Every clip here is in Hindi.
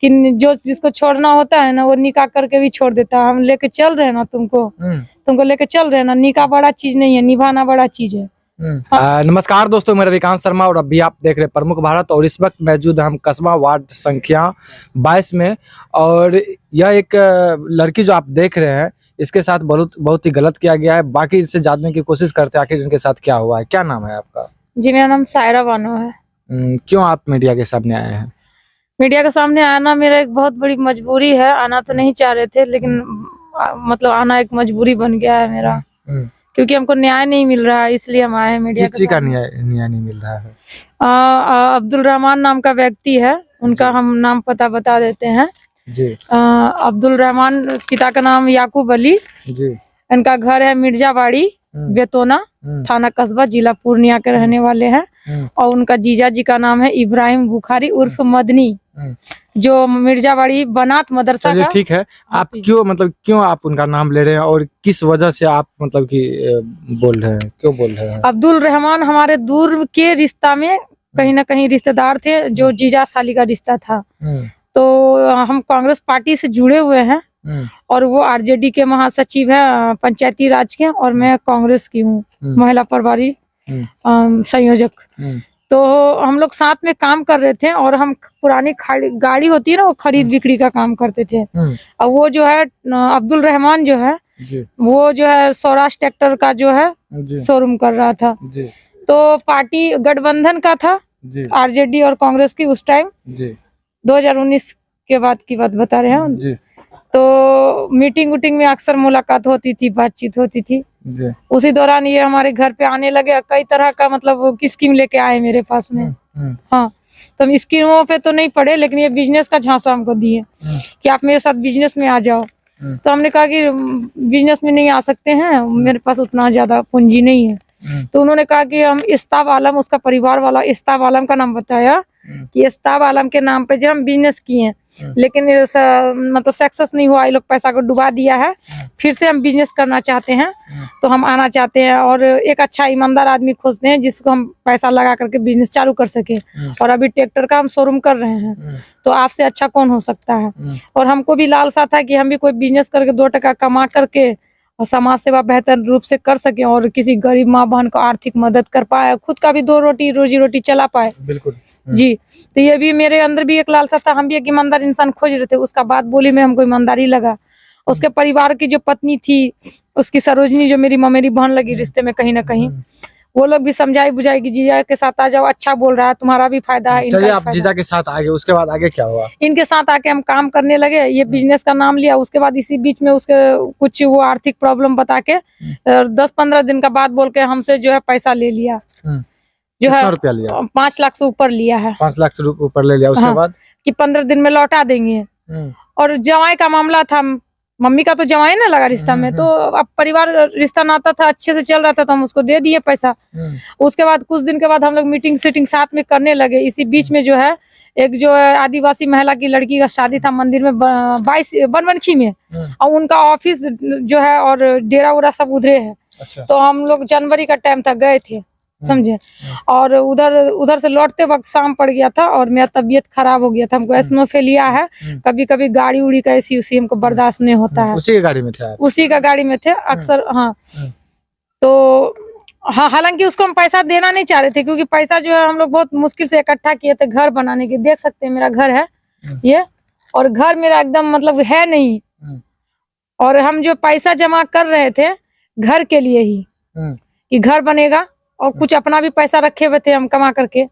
कि जो जिसको छोड़ना होता है ना वो निकाह करके भी छोड़ देता है। हम लेके चल रहे हैं ना तुमको लेके चल रहे हैं ना। निकाह बड़ा चीज नहीं है, निभाना बड़ा चीज है। नमस्कार दोस्तों, मैं रविकांत शर्मा और अभी आप देख रहे हैं प्रमुख भारत। और इस वक्त मौजूद हम कस्बा वार्ड संख्या 22 में। और यह एक लड़की जो आप देख रहे हैं, इसके साथ बहुत ही गलत किया गया है। बाकी इससे जानने की कोशिश करते हैं आखिर इनके साथ क्या हुआ है। क्या नाम है आपका? जी मेरा नाम सायरा बानो है। क्यों आप मीडिया के सामने आए हैं? मीडिया के सामने आना मेरा एक बहुत बड़ी मजबूरी है। आना तो नहीं चाह रहे थे, लेकिन मतलब आना एक मजबूरी बन गया है मेरा, क्योंकि हमको न्याय नहीं मिल रहा है, इसलिए हम आए हैं मीडिया। किस चीज का न्याय नहीं मिल रहा है? अब्दुल रहमान नाम का व्यक्ति है, उनका हम नाम पता बता देते हैं जी। अब्दुल रहमान, पिता का नाम याकूब अली जी। इनका घर है मिर्जाबाड़ी, बेतोना थाना कस्बा, जिला पूर्णिया के रहने वाले हैं। और उनका जीजा जी का नाम है इब्राहिम बुखारी उर्फ मदनी, जो मिर्जाबाड़ी बनात मदरसा का। ठीक है, आप क्यों आप उनका नाम ले रहे हैं और किस वजह से आप बोल रहे हैं, क्यों बोल रहे हैं? अब्दुल रहमान हमारे दूर के रिश्ता में कहीं ना कहीं रिश्तेदार थे, जो जीजा साली का रिश्ता था। तो हम कांग्रेस पार्टी से जुड़े हुए हैं और वो आरजेडी के महासचिव है पंचायती राज के, और मैं कांग्रेस की हूँ, महिला प्रभारी संयोजक। तो हम लोग साथ में काम कर रहे थे और हम पुरानी गाड़ी होती है ना, वो खरीद बिक्री का काम करते थे। और वो जो है अब्दुल रहमान जो है वो जो है सौराष्ट्र ट्रैक्टर का जो है शोरूम कर रहा था। तो पार्टी गठबंधन का था, आरजेडी और कांग्रेस की उस टाइम 2019 के बाद की बात बता रहे हैं। तो मीटिंग वूटिंग में अक्सर मुलाकात होती थी, बातचीत होती थी। उसी दौरान ये हमारे घर पे आने लगे। कई तरह का मतलब की स्कीम लेके आए मेरे पास में। हाँ, तो हम स्कीमों पे तो नहीं पड़े, लेकिन ये बिजनेस का झांसा हमको दिए कि आप मेरे साथ बिजनेस में आ जाओ। तो हमने कहा कि बिजनेस में नहीं आ सकते हैं, मेरे पास उतना ज्यादा पूंजी नहीं है। तो उन्होंने कहा कि हम इस्ताब आलम, उसका परिवार वाला इस्ताब आलम का नाम बताया कि इस्ताब आलम के नाम पे जो हम बिजनेस किए, लेकिन मतलब सक्सेस नहीं हुआ, ये लोग पैसा को डुबा दिया है। फिर से हम बिजनेस करना चाहते हैं, तो हम आना चाहते हैं और एक अच्छा ईमानदार आदमी खोजते हैं जिसको हम पैसा लगा करके बिजनेस चालू कर सके। और अभी ट्रैक्टर का हम शोरूम कर रहे हैं, तो आपसे अच्छा कौन हो सकता है। और हमको भी लालसा था कि हम भी कोई बिजनेस करके 2 टका कमा करके और समाज सेवा बेहतर रूप से कर सके और किसी गरीब माँ बहन को आर्थिक मदद कर पाए, खुद का भी 2 रोजी रोटी चला पाए। बिल्कुल जी। तो ये भी मेरे अंदर भी एक लालसा था, हम भी एक ईमानदार इंसान खोज रहे थे। उसका बात बोली में हमको ईमानदारी लगा। उसके परिवार की जो पत्नी थी, उसकी सरोजनी, जो मेरी बहन लगी रिश्ते में कहीं ना कहीं, वो लोग भी समझाई बुझाई कि जीजा के साथ आ जाओ, अच्छा बोल रहा है, तुम्हारा भी फायदा है। चलिए, आप जीजा के साथ आगे, उसके बाद आगे क्या हुआ? इनके साथ आके हम काम करने लगे, ये बिजनेस का नाम लिया। उसके बाद इसी बीच में उसके कुछ वो आर्थिक प्रॉब्लम बता के 10-15 दिन का बाद बोल के हमसे जो है पैसा ले लिया। जो है 5 लाख से ऊपर लिया है। 5 लाख से ऊपर ले लिया। उसके बाद कि 15 दिन में लौटा देंगे। और जवाई का मामला था, मम्मी का तो जवाई ना लगा रिश्ता में, तो अब परिवार रिश्ता नाता था, अच्छे से चल रहा था, तो हम उसको दे दिए पैसा। उसके बाद कुछ दिन के बाद हम लोग मीटिंग सीटिंग साथ में करने लगे। इसी बीच में जो है एक जो है आदिवासी महिला की लड़की का शादी था मंदिर में 22 बनवनखी में, और उनका ऑफिस जो है और डेरा उरा सब उधरे है। अच्छा। तो हम लोग जनवरी का टाइम था, गए थे, समझे। और उधर से लौटते वक्त शाम पड़ गया था और मेरा तबीयत खराब हो गया था। हमको एस्नोफेलिया है, कभी कभी गाड़ी उड़ी का ऐसी उसी हमको बर्दाश्त नहीं होता है। उसी की गाड़ी में थे आप? उसी का गाड़ी में थे अक्सर। हाँ, तो हाँ, हालांकि उसको हम पैसा देना नहीं चाह रहे थे, क्योंकि पैसा जो है हम लोग बहुत मुश्किल से इकट्ठा किए थे घर बनाने के। देख सकते हैं मेरा घर है ये, और घर मेरा एकदम मतलब है नहीं। और हम जो पैसा जमा कर रहे थे घर के लिए ही, कि घर बनेगा, और कुछ अपना भी पैसा रखे हुए थे हम कमा करके।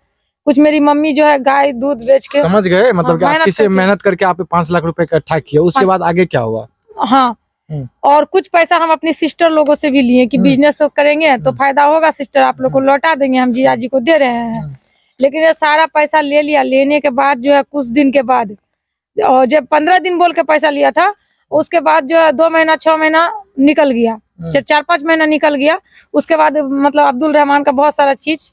कुछ मेरी मम्मी जो है गाय दूध बेच के। समझ गए, मतलब कि आप किसी मेहनत करके आप 5 लाख रुपए इकट्ठा किए। उसके बाद आगे क्या हुआ? हाँ, और कुछ पैसा हम अपनी सिस्टर लोगों से भी लिए कि बिजनेस करेंगे तो फायदा होगा, सिस्टर आप लोग को लौटा देंगे, हम जीजा जी को दे रहे हैं। लेकिन ये सारा पैसा ले लिया। लेने के बाद जो है कुछ दिन के बाद, और जब 15 दिन बोल के पैसा लिया था, उसके बाद जो है 2 महीना 6 महीना निकल गया, 4-5 महीना निकल गया। उसके बाद मतलब अब्दुल रहमान का बहुत सारा चीज,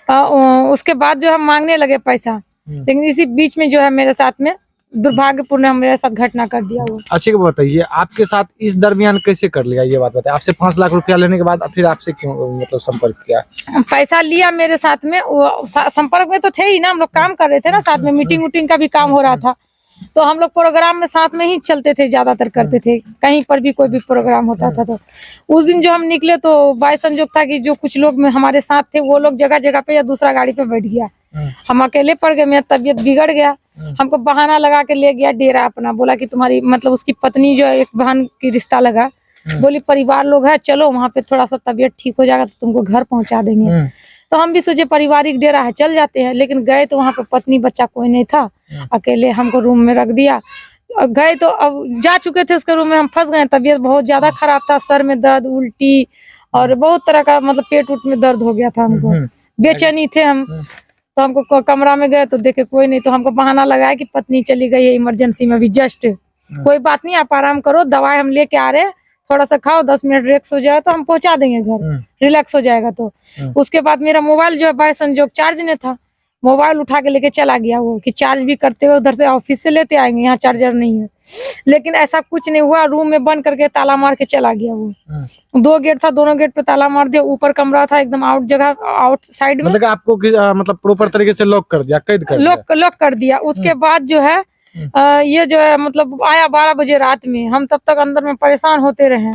उसके बाद जो हम मांगने लगे पैसा। लेकिन इसी बीच में जो है मेरे साथ में दुर्भाग्यपूर्ण मेरे साथ घटना कर दिया वो। अच्छा, बताइए आपके साथ इस दरमियान कैसे कर लिया, ये बात बताइए। आपसे 5 लाख रुपया लेने के बाद फिर आपसे क्यों मतलब संपर्क किया? पैसा लिया मेरे साथ में, वो संपर्क में तो थे ही ना, हम लोग काम कर रहे थे ना साथ में, मीटिंग वूटिंग का भी काम हो रहा था। तो हम लोग प्रोग्राम में साथ में ही चलते थे, ज्यादातर करते थे, कहीं पर भी कोई भी प्रोग्राम होता था। तो उस दिन जो हम निकले तो बाय संजोग था कि जो कुछ लोग में हमारे साथ थे वो लोग जगह जगह पे या दूसरा गाड़ी पे बैठ गया, हम अकेले पड़ गए, मेरा तबीयत बिगड़ गया। हमको बहाना लगा के ले गया डेरा अपना, बोला कि तुम्हारी मतलब उसकी पत्नी जो एक बहन की रिश्ता लगा, बोली परिवार लोग है, चलो वहाँ पे थोड़ा सा तबीयत ठीक हो जाएगा तो तुमको घर पहुंचा देंगे। तो हम भी सोचे पारिवारिक डेरा है, चल जाते हैं। लेकिन गए तो वहाँ पे पत्नी बच्चा कोई नहीं था, अकेले हमको रूम में रख दिया। गए तो अब जा चुके थे उसके रूम में, हम फंस गए। तबीयत बहुत ज्यादा खराब था, सर में दर्द, उल्टी और बहुत तरह का मतलब पेट उट में दर्द हो गया था हमको, बेचैनी थे हम। तो हमको कमरा में गए तो देखे कोई नहीं, तो हमको बहाना लगाया कि पत्नी चली गई है इमरजेंसी में, अभी जस्ट, कोई बात नहीं आप आराम करो, दवाई हम लेके आ रहे हैं, थोड़ा सा खाओ, 10 मिनट रिलैक्स हो जाएगा तो हम पहुंचा देंगे घर, रिलैक्स हो जाएगा। तो उसके बाद मेरा मोबाइल जो है बाय संजोग चार्ज में था, मोबाइल उठा के लेके चला गया वो, कि चार्ज भी करते हुए उधर से ऑफिस से लेते आएंगे, यहाँ चार्जर नहीं है। लेकिन ऐसा कुछ नहीं हुआ, रूम में बंद करके ताला मार के चला गया वो। 2 गेट था, दोनों गेट पे ताला मार दिया, ऊपर कमरा था एकदम आउट जगह, आउट साइड में, मतलब आपको मतलब प्रॉपर तरीके से लॉक कर दिया, कैद कर दिया, लॉक कर दिया। उसके बाद जो है ये जो है मतलब आया 12 बजे रात में, हम तब तक अंदर में परेशान होते रहे,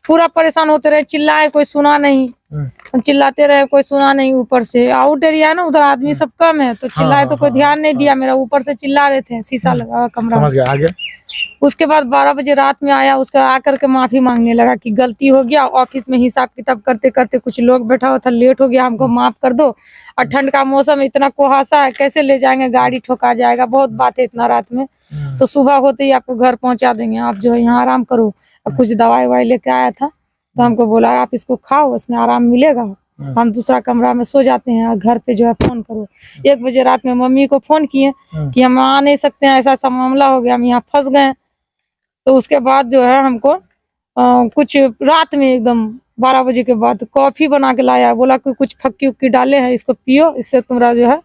पूरा परेशान होते रहे, चिल्लाए कोई सुना नहीं, हम चिल्लाते रहे कोई सुना नहीं। ऊपर से आउट एरिया है ना, उधर आदमी सब कम है, तो चिल्लाए तो कोई ध्यान नहीं दिया मेरा, ऊपर से चिल्ला रहे थे, शीशा लगा कमरा। समझ गया, आगे? उसके बाद 12 बजे रात में आया, उसका आकर के माफी मांगने लगा कि गलती हो गया, ऑफिस में हिसाब किताब करते करते कुछ लोग बैठा हुआ था, लेट हो गया, हमको माफ कर दो, और ठंड का मौसम, इतना कुहासा है, कैसे ले जाएंगे, गाड़ी ठोका जाएगा, बहुत बात है इतना रात में, तो सुबह होते ही आपको घर पहुंचा देंगे, आप जो है यहाँ आराम करो। और कुछ दवाई ववाई लेके आया था, तो हमको बोला आप इसको खाओ, इसमें आराम मिलेगा, हम दूसरा कमरा में सो जाते हैं, घर पे जो है फोन करो। 1 बजे रात में मम्मी को फोन किए कि हम आ नहीं सकते हैं, ऐसा ऐसा मामला हो गया, हम यहाँ फंस गए। तो उसके बाद जो है हमको कुछ रात में एकदम 12 बजे के बाद कॉफी बना के लाया, बोला कि कुछ फक्की उक्की डाले हैं, इसको पियो, इससे तुम्हारा जो है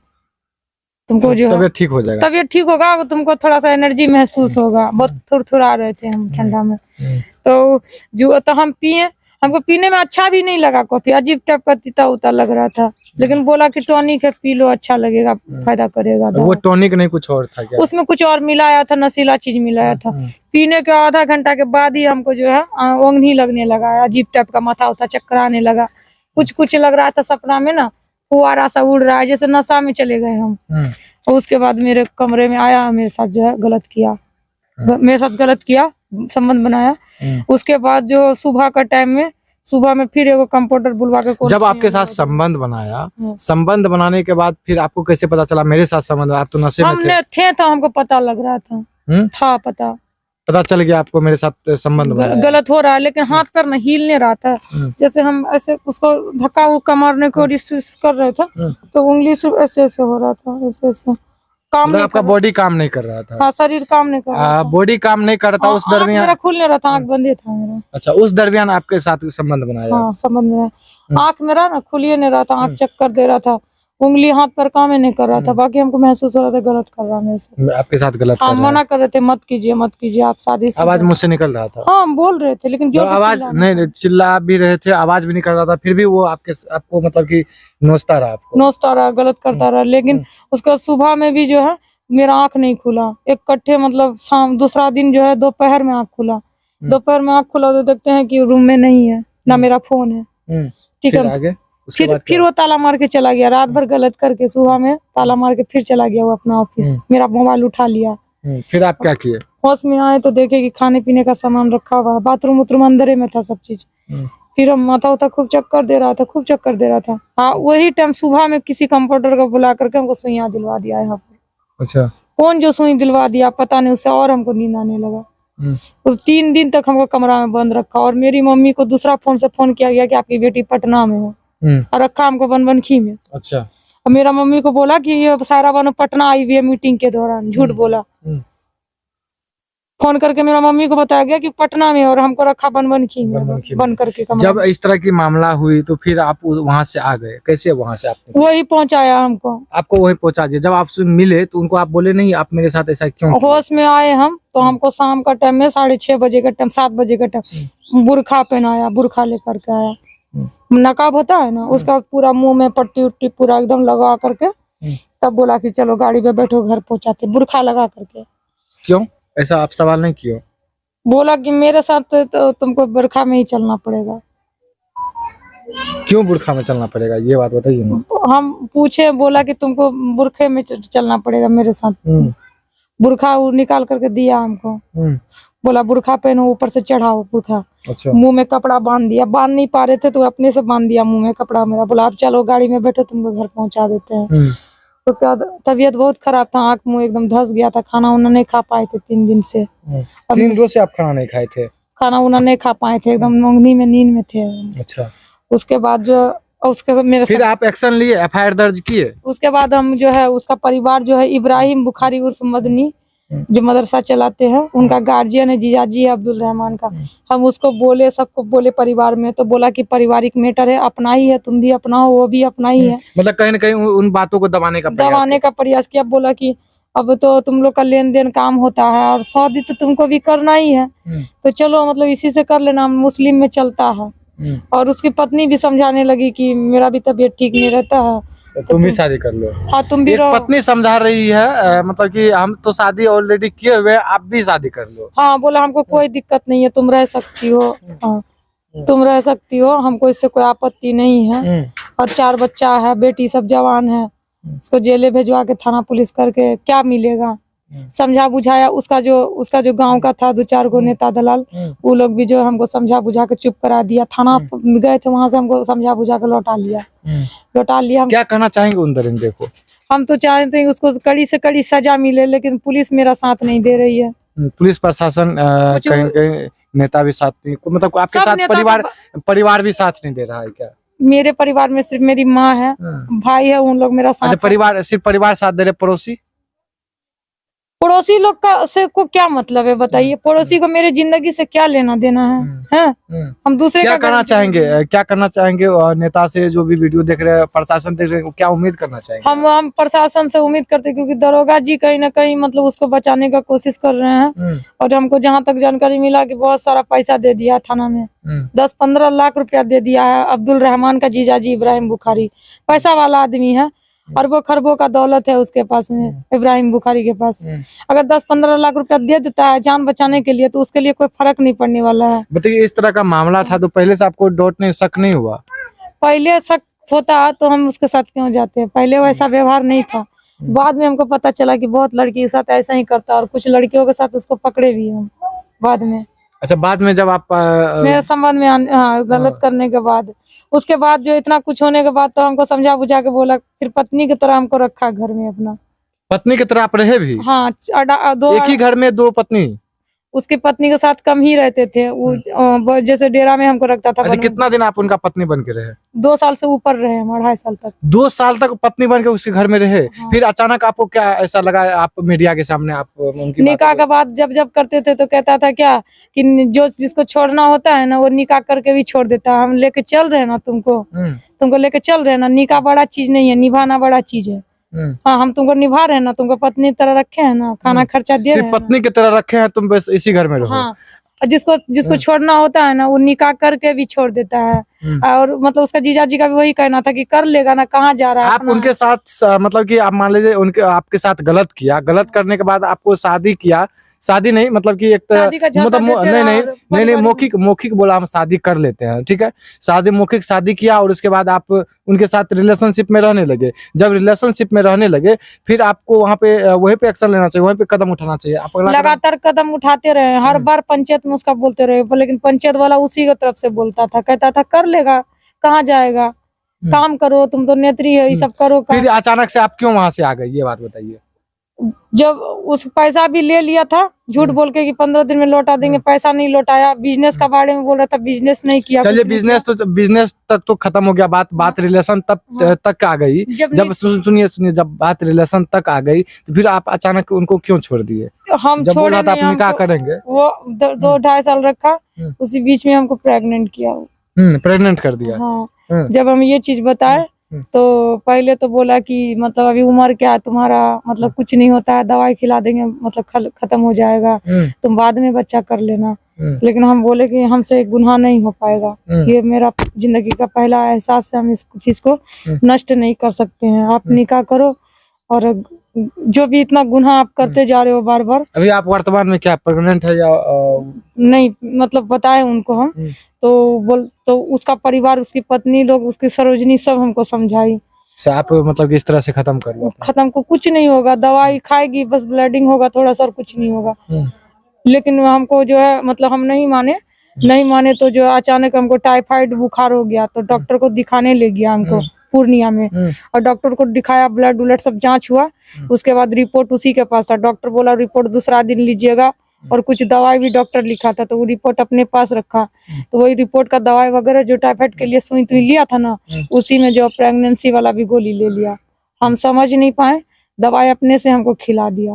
तुमको जो है तबीयत ठीक हो जाएगा, तबीयत ठीक होगा, तुमको थोड़ा सा एनर्जी महसूस होगा। बहुत थुरथुरा रहे थे हम ठंडा में, तो हम पिए, हमको पीने में अच्छा भी नहीं लगा कॉफी, अजीब टाइप का तीता उता लग रहा था, लेकिन बोला कि टॉनिक है पी लो, अच्छा लगेगा, फायदा करेगा। वो टॉनिक नहीं कुछ और था क्या? उसमें कुछ और मिलाया था, नशीला चीज मिलाया था। पीने के आधा घंटा के बाद ही हमको जो है ओंघनी लगने लगा, अजीब टाइप का माथा उठा, चक्कर आने लगा, कुछ लग रहा था सपना में ना, फुआरा सा उड़ रहा है, जैसे नशा में चले गए हम। और उसके बाद मेरे कमरे में आया, मेरे साथ जो है गलत किया, मेरे साथ गलत किया, संबंध बनाया। उसके बाद जो सुबह का टाइम में, सुबह में फिर एगो कंप्यूटर बुलवा के, जब आपके साथ संबंध बनाया, संबंध बनाने के बाद फिर आपको कैसे पता चला मेरे साथ संबंध, आप तो नशे में हमने थे तो हमको पता लग रहा था, पता चल गया आपको मेरे साथ संबंध बनाया, गलत हो रहा है, लेकिन हाथ पैर में हिल नहीं रहा था। जैसे हम ऐसे उसको धक्का उक्का मारने की कोशिश कर रहे थे, तो उंगली से ऐसे ऐसे हो रहा था, ऐसे ऐसे काम नहीं, आपका बॉडी काम नहीं कर रहा था? हाँ, शरीर काम नहीं कर रहा था, बॉडी काम नहीं कर रहा था उस दरमियान, मेरा खुल नहीं रहा था, आँख बंद था मेरा। अच्छा, उस दरमियान आपके साथ संबंध बनाया? हाँ, संबंध में आँख मेरा ना खुल ही नहीं रहा था, आँख चक्कर दे रहा था, उंगली हाथ पर काम ही नहीं कर रहा था, बाकी हमको महसूस हो रहा था गलत कर रहा मेरे से, आपके साथ गलत कर रहा है। मना कर रहे थे, मत कीजिए मत कीजिए, आप शादी से। आवाज मुझसे निकल रहा था? हाँ, हम बोल रहे थे, लेकिन जो आवाज नहीं, चिल्ला भी रहे थे, आवाज भी निकल रहा था, फिर भी वो आपको मतलब कि नोचता रहा, गलत करता रहा। लेकिन उसका सुबह में भी जो है मेरा आँख नहीं खुला, एक कट्ठे मतलब शाम, दूसरा दिन जो है दोपहर में आँख खुला, दोपहर में आँख खुला तो देखते हैं कि रूम में नहीं है, ना मेरा फोन है, ठीक है। फिर वो ताला मार के चला गया, रात भर गलत करके सुबह में ताला मार के फिर चला गया वो अपना ऑफिस, मेरा मोबाइल उठा लिया। फिर आप क्या किए? होश में आए तो देखे कि खाने पीने का सामान रखा हुआ, बाथरूम उथरूम अंदर में था सब चीज। फिर हम माथा उथा खूब चक्कर दे रहा था, हाँ, वही टाइम सुबह में किसी कंपाउंडर को बुला करके हमको सुइयां दिलवा दिया यहाँ पर। अच्छा, कौन जो सुई दिलवा दिया पता नहीं, उससे और हमको नींद आने लगा। उस 3 दिन तक हमको कमरा में बंद रखा, और मेरी मम्मी को दूसरा फोन से फोन किया गया कि आपकी बेटी पटना में है, और रखा हमको बनबनखी में। अच्छा, और मेरा मम्मी को बोला कि ये सायरा बानो पटना आई हुई है मीटिंग के दौरान, झूठ बोला। फोन करके मेरा मम्मी को बताया गया कि पटना में, और हमको रखा बनबनखी में बंद करके कमरा। जब इस तरह की मामला हुई तो फिर आप वहाँ से आ गए, कैसे वहाँ से आपने? वही पहुंचाया हमको, आपको वही पहुंचा दिया। जब आपसे मिले तो उनको आप बोले नहीं आप मेरे साथ ऐसा क्यों? होश में आए हम तो हमको शाम का टाइम में 6:30 बजे का टाइम, 7 बजे का टाइम, बुरखा पहनाया, बुरखा लेकर के आया, नकाब होता है ना, उसका पूरा मुंह में पट्टी उट्टी पूरा एकदम लगा करके, तब बोला कि चलो गाड़ी पे बैठो घर पहुंचाते, बुरखा लगा करके। क्यों ऐसा आप सवाल नहीं किया? बोला कि मेरे साथ तो तुमको बुरखा में ही चलना पड़ेगा। क्यों बुरखा में चलना पड़ेगा, ये बात बताइए ना। हम पूछे, बोला कि तुमको बुरखे में चलना पड़ेगा मेरे साथ। बुरखा वो निकाल करके दिया हमको, बोला बुरखा पहनो, ऊपर से चढ़ाओ बुरखा। अच्छा। मुंह में कपड़ा बांध दिया, बांध नहीं पा रहे थे तो अपने से बांध दिया मुंह में कपड़ा मेरा। बोला अब चलो गाड़ी में बैठो, तुमको घर पहुंचा देते हैं। उसके बाद तबीयत बहुत खराब था, आंख मुंह एकदम धस गया था, खाना उन्हें नहीं खा पाए थे 3 दिन से। 3 रोज से आप खाना नहीं खाए थे? खाना उन्हें नहीं खा पाए थे, एकदम मंगनी में नींद में थे। अच्छा। उसके बाद जो उसके मेरे फिर आप एक्शन लिए, एफआईआर दर्ज किए? उसके बाद हम जो है उसका परिवार जो है इब्राहिम बुखारी उर्फ मदनी जो मदरसा चलाते हैं, उनका गार्जियन है, जीजाजी है अब्दुल रहमान का। हम उसको बोले, सबको बोले परिवार में, तो बोला कि पारिवारिक मैटर है, अपना ही है, तुम भी अपना हो, वो भी अपना ही है। मतलब कहीं ना कहीं उन बातों को दबाने का प्रयास किया। बोला कि अब तो तुम लोग का लेन देन काम होता है और शादी तो तुमको भी करना ही है, तो चलो मतलब इसी से कर लेना, मुस्लिम में चलता है। और उसकी पत्नी भी समझाने लगी कि मेरा भी तबीयत ठीक नहीं रहता है, तो तुम भी शादी कर लो। हाँ तुम भी पत्नी समझा रही है, मतलब कि हम तो शादी ऑलरेडी किए हुए, आप भी शादी कर लो। हाँ बोला हमको कोई दिक्कत नहीं है, तुम रह सकती हो। हाँ तुम रह सकती हो, हमको इससे कोई आपत्ति नहीं है। और 4 बच्चा है, बेटी सब जवान है, उसको जेले भेजवा के थाना पुलिस करके क्या मिलेगा। समझा बुझाया, उसका जो गांव का था 2-4 गो नेता दलाल, वो लोग भी जो हमको समझा बुझा के चुप करा दिया। थाना गए थे, वहां से हमको समझा बुझा के लौटा लिया। हम क्या कहना चाहेंगे उन दरिंदे को? हम तो चाहते हैं उसको कड़ी से कड़ी सजा मिले, लेकिन पुलिस मेरा साथ नहीं दे रही है। पुलिस प्रशासन कहीं कहीं नेता भी साथ नहीं, मतलब आपके साथ परिवार भी साथ नहीं दे रहा है क्या? मेरे परिवार में सिर्फ मेरी माँ है, भाई है, उन लोग मेरा साथ। अच्छा, परिवार सिर्फ परिवार साथ दे रहे, पड़ोसी लोग का से को क्या मतलब है बताइए? पड़ोसी को मेरे जिंदगी से क्या लेना देना है? हम दूसरे क्या करना चाहेंगे और नेता से, जो भी वीडियो देख रहे हैं, प्रशासन देख रहे हैं, क्या उम्मीद करना चाहेंगे? हम प्रशासन से उम्मीद करते हैं, क्योंकि दरोगा जी कहीं ना कहीं मतलब उसको बचाने का कोशिश कर रहे हैं। और हमको जहाँ तक जानकारी मिला कि बहुत सारा पैसा दे दिया थाना में, 10-15 लाख रुपया दे दिया है। अब्दुल रहमान का जीजाजी इब्राहिम बुखारी पैसा वाला आदमी है, अरबों खरबों का दौलत है उसके पास में, इब्राहिम बुखारी के पास। अगर 10-15 लाख रुपया दे देता है जान बचाने के लिए, तो उसके लिए कोई फर्क नहीं पड़ने वाला है। बताइए, इस तरह का मामला था तो पहले से आपको शक नहीं हुआ? पहले शक होता तो हम उसके साथ क्यों जाते? पहले वैसा व्यवहार नहीं था। बाद में हमको पता चला कि बहुत लड़की के साथ ऐसा ही करता, और कुछ लड़कियों के साथ उसको पकड़े भी हम बाद में। अच्छा, बाद में जब आप मेरे संबंध में गलत करने के बाद, उसके बाद जो इतना कुछ होने के बाद, तो हमको समझा बुझा के बोला, फिर पत्नी की तरह हमको रखा घर में अपना। पत्नी की तरह आप रहे भी? हाँ, एक ही घर में 2 पत्नी? उसकी पत्नी के साथ कम ही रहते थे वो, जैसे डेरा में हमको रखता था। अच्छा, कितना दिन आप उनका पत्नी बन के रहे? 2 साल से ऊपर रहे हम, 2.5 साल तक। 2 साल तक पत्नी बन के उसके घर में रहे? हाँ। फिर अचानक आपको क्या ऐसा लगा, आप मीडिया के सामने आप उनकी निकाह का बात जब करते थे तो कहता था क्या कि जो जिसको छोड़ना होता है ना, वो निकाह करके भी छोड़ देता है। हम लेके चल रहे हैं ना तुमको लेके चल रहे हैं ना। निकाह बड़ा चीज नहीं है, निभाना बड़ा चीज है। हाँ, हम तुमको निभा रहे हैं ना, तुमको पत्नी की तरह रखे हैं ना, खाना खर्चा दे रहे हैं, पत्नी की तरह रखे हैं, तुम बस इसी घर में रहो। हाँ, जिसको छोड़ना होता है ना, वो निकाह करके भी छोड़ देता है। और मतलब उसका जीजा जी का भी वही कहना था कि कर लेगा ना, कहाँ जा रहा है। आप उनके साथ मतलब कि आप मान लीजिए उनके आपके साथ गलत किया, गलत करने के बाद आपको शादी किया, शादी नहीं मतलब कि एक मतलब नहीं मौखिक बोला, हम शादी कर लेते हैं, ठीक है, मौखिक शादी किया, और उसके बाद आप उनके साथ रिलेशनशिप में रहने लगे। जब रिलेशनशिप में रहने लगे, फिर आपको वहाँ पे वहीं पे एक्शन लेना चाहिए, वहीं पे कदम उठाना चाहिए। आप लगातार कदम उठाते रहे, हर बार पंचायत में उसका बोलते रहे, लेकिन पंचायत वाला उसी की तरफ से बोलता था, कहता था कर लेगा, कहाँ जाएगा, काम करो, तुम तो नेत्री है, ये सब करो। फिर अचानक से आप क्यों वहां से आ गए, ये बात बताइए। जब उस पैसा भी ले लिया था झूठ बोल के कि 15 दिन में लौटा देंगे, पैसा नहीं लौटाया। बिजनेस का बारे में बोल रहा था, बिजनेस नहीं किया। चलिए, बिजनेस तक तो खत्म हो गया, बात रिलेशन तक आ गई। जब सुनिए, जब बात रिलेशन तक आ गई, तो फिर आप अचानक उनको क्यों छोड़ दिए? हम जब बोला था आप निकाह करेंगे, वो 2-2.5 साल रखा, उसी बीच में हमको प्रेग्नेंट किया। प्रेग्नेंट कर दिया। हाँ, जब हम ये चीज बताए तो पहले तो बोला कि मतलब अभी उम्र क्या है तुम्हारा, मतलब कुछ नहीं होता है, दवाई खिला देंगे, मतलब खत्म हो जाएगा, तुम बाद में बच्चा कर लेना। लेकिन हम बोले कि हमसे गुनाह नहीं हो पाएगा, ये मेरा जिंदगी का पहला एहसास है, हम इस चीज को नष्ट नहीं कर सकते हैं। आप निकाह करो और जो भी इतना गुनाह आप करते जा रहे हो बार बार। अभी आप वर्तमान में क्या प्रेग्नेंट है या नहीं मतलब बताए उनको हम, तो उसका परिवार, उसकी पत्नी लोग, उसकी सरोजनी सब हमको समझाई। आप मतलब कि इस तरह से खत्म कर लो? खत्म को कुछ नहीं होगा, दवाई खाएगी बस, ब्लीडिंग होगा थोड़ा सा और कुछ नहीं होगा। लेकिन हमको जो है मतलब हम नहीं माने तो जो अचानक हमको टाइफाइड बुखार हो गया, तो डॉक्टर को दिखाने ले गया हमको पूर्णिया में, और डॉक्टर को दिखाया, ब्लड उलट सब जांच हुआ, उसके बाद रिपोर्ट उसी के पास था। डॉक्टर बोला रिपोर्ट दूसरा दिन लीजिएगा, और कुछ दवाई भी डॉक्टर लिखा था, तो वो रिपोर्ट अपने पास रखा। तो वही रिपोर्ट का दवाई वगैरह जो टाइफाइड के लिए सुई तुई लिया था ना, उसी में जो प्रेगनेंसी वाला भी गोली ले लिया। हम समझ नहीं पाए, दवाई अपने से हमको खिला दिया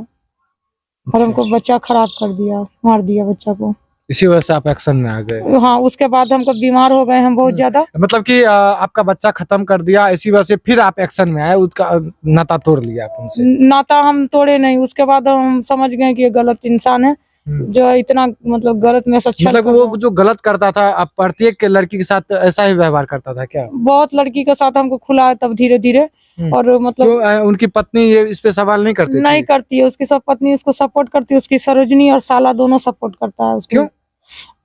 और हमको बच्चा खराब कर दिया, मार दिया बच्चा को। इसी वजह से आप एक्शन में आ गए? हाँ, उसके बाद हमको बीमार हो गए हम बहुत ज्यादा। मतलब कि आपका बच्चा खत्म कर दिया, इसी वजह से फिर आप एक्शन में आए, उसका नाता तोड़ लिया आप उनसे? नाता हम तोड़े नहीं, उसके बाद हम समझ गए कि ये गलत इंसान है, जो इतना मतलब गलत में सच्चा, मतलब वो जो गलत करता था, अब प्रत्येक लड़की के साथ ऐसा ही व्यवहार करता था क्या? बहुत लड़की के साथ हमको खुला तब धीरे धीरे। और मतलब तो उनकी पत्नी ये इस पे सवाल नहीं करती? नहीं करती है, उसकी सब पत्नी उसको सपोर्ट करती है, उसकी सरोजनी और साला दोनों सपोर्ट करता है उसको। क्यों?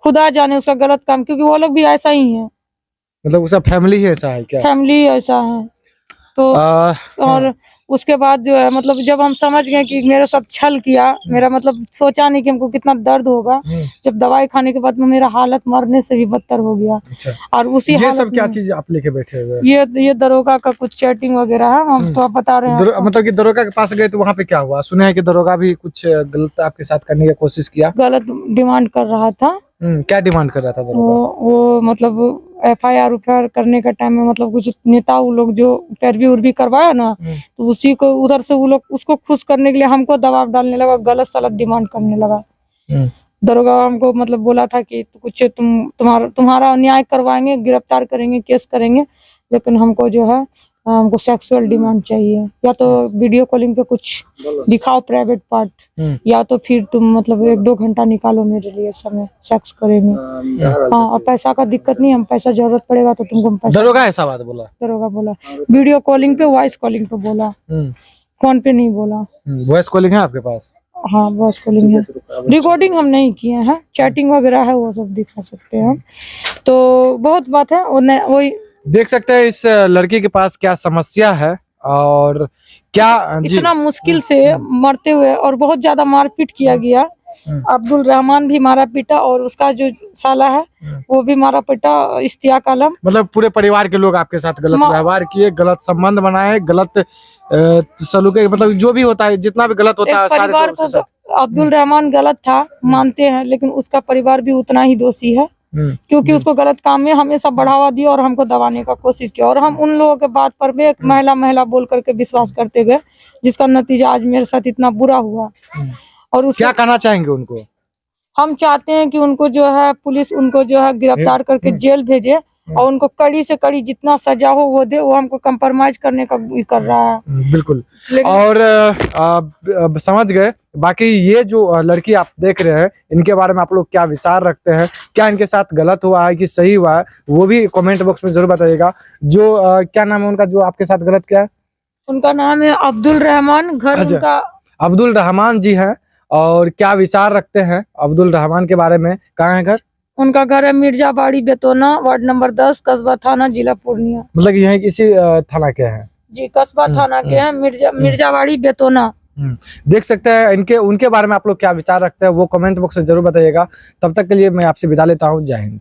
खुदा जाने उसका गलत काम, क्योंकि वो लोग भी ऐसा ही है। मतलब उसका फैमिली ही ऐसा है क्या? फैमिली ऐसा है। तो और उसके बाद जो है मतलब जब हम समझ गए कि मेरे साथ छल किया, मेरा मतलब सोचा नहीं कि हमको कितना दर्द होगा। जब दवाई खाने के बाद मेरा हालत मरने से भी बदतर हो गया। अच्छा। और उसी ये सब क्या चीज आप लेके बैठे हुए? ये दरोगा का कुछ चैटिंग वगैरह है, हम तो आप बता रहे हैं। मतलब कि दरोगा के पास गए तो वहाँ पे क्या हुआ? सुने हैं कि दरोगा भी कुछ गलत आपके साथ करने की कोशिश किया, गलत डिमांड कर रहा था। क्या डिमांड कर रहा था दरोगा? वो मतलब FIR करने का टाइम में मतलब कुछ नेता वो लोग जो पैरवी उर्वी करवाया ना, तो उसी को उधर से वो लोग उसको खुश करने के लिए हमको दबाव डालने लगा, गलत सलत डिमांड करने लगा। दरोगा हमको मतलब बोला था कि कुछ तुम्हारा अन्याय करवाएंगे, गिरफ्तार करेंगे, केस करेंगे, लेकिन हमको जो है हमको सेक्सुअल डिमांड चाहिए, या तो वीडियो कॉलिंग पे कुछ दिखाओ प्राइवेट पार्ट, या तो फिर तुम मतलब 1-2 घंटा निकालो मेरे लिए समय, सेक्स करेंगे। हाँ, और पैसा का दिक्कत नहीं, हम पैसा जरूरत पड़ेगा तो तुमको पैसा। दरोगा ऐसा बात बोला? दरोगा बोला वीडियो कॉलिंग पे, वॉइस कॉलिंग पे बोला, फोन पे नहीं बोला। वॉइस कॉलिंग है आपके पास? हाँ, वॉइस कॉलिंग है, रिकॉर्डिंग हम नहीं किए हैं, चैटिंग वगैरह है, वो सब दिखा सकते हैं हम। तो बहुत बात है, वही देख सकते हैं इस लड़की के पास क्या समस्या है, और क्या इतना मुश्किल से मरते हुए, और बहुत ज्यादा मारपीट किया गया। अब्दुल रहमान भी मारा पीटा, और उसका जो साला है वो भी मारा पीटा, इश्तियाक आलम। मतलब पूरे परिवार के लोग आपके साथ गलत व्यवहार किए, गलत संबंध बनाए, गलत सलूक, मतलब जो भी होता है, जितना भी गलत होता है परिवार को। अब्दुल रहमान गलत था मानते हैं, लेकिन उसका परिवार भी उतना ही दोषी है, क्योंकि उसको गलत काम में हमेशा बढ़ावा दिया और हमको दबाने का कोशिश किया, और हम उन लोगों के बात पर भी एक महिला बोल करके विश्वास करते गए, जिसका नतीजा आज मेरे साथ इतना बुरा हुआ। और क्या कहना चाहेंगे उनको? हम चाहते हैं कि उनको जो है पुलिस उनको जो है गिरफ्तार करके जेल भेजे, और उनको कड़ी से कड़ी जितना सजा हो वो दे। वो हमको कंप्रोमाइज करने का कर रहा है। बिल्कुल। और समझ गए। बाकी ये जो लड़की आप देख रहे हैं, इनके बारे में आप लोग क्या विचार रखते हैं? क्या इनके साथ गलत हुआ है कि सही हुआ है, वो भी कमेंट बॉक्स में जरूर बताइएगा। जो क्या नाम है उनका जो आपके साथ गलत किया है? उनका नाम है अब्दुल रहमान। घर उनका अब्दुल रहमान जी है। और क्या विचार रखते हैं अब्दुल रहमान के बारे में? कहाँ है घर? उनका घर है मिर्जाबाड़ी बेतोना, वार्ड नंबर 10, कस्बा थाना, जिला पूर्णिया। मतलब यही किसी थाना के हैं? जी, कस्बा थाना के हैं, मिर्जाबाड़ी बेतोना। देख सकते हैं उनके बारे में आप लोग क्या विचार रखते हैं, वो कमेंट बॉक्स में जरूर बताइएगा। तब तक के लिए मैं आपसे विदा लेता हूँ। जय हिंद।